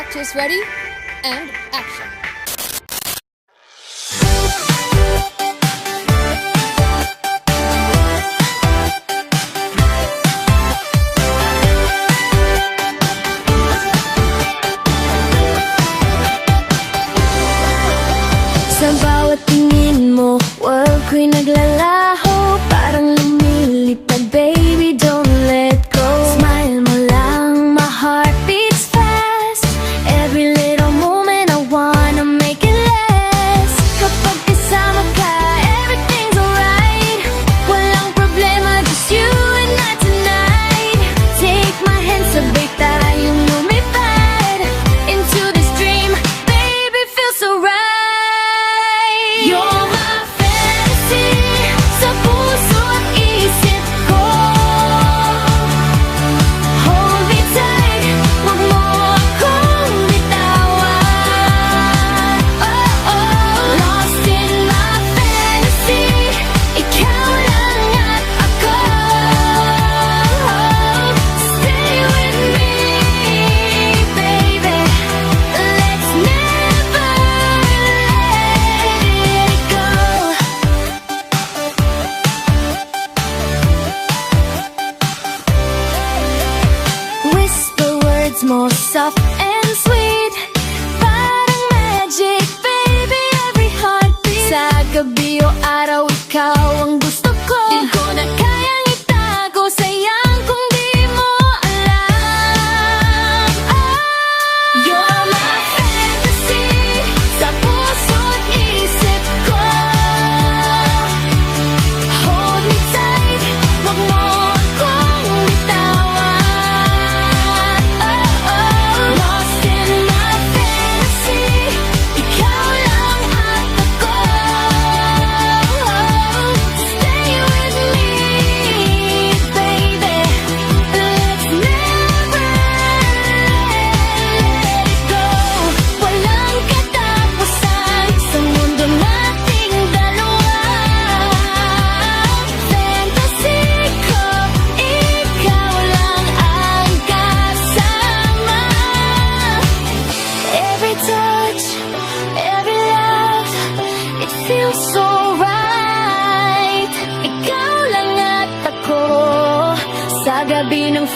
Practice ready and action. Sa bawat tingin mo, world ko'y naglalaho. Parang lumilipad, baby, don't let go. Smile mo lang, my heart beats fast. Every little moment I wanna make it last. Kapag kasama ka, everything's alright. Walang problema, just you and I tonight. Take my hand, sabay tayong lumipad into this dream, baby, feels so right. You're my fantasy, sa puso at isip ko. Hold me tight, wag mo akong bitawan. Oh, oh, lost in my fantasy, ikaw lang at ako. Stay with me, baby, let's never let it go. Whisper words more soft and sweet, parang magic, baby, every heartbeat. Sa gabi o araw, ikaw ang gusto ko. Di ko na kayang itago, sayang kung di mo alam. You're my fantasy, sa puso at isip ko. Hold me tight, wag mo akong bitawan. Oh, oh, lost in my fantasy, ikaw lang at ako. Stay with me, baby, let's never let it go. Walang katapusan sa mundo nating dalawa. Fantasy ko, ikaw lang ang kasama. Every touch, every love, it feels so right. Ikaw lang at ako sa gabi ng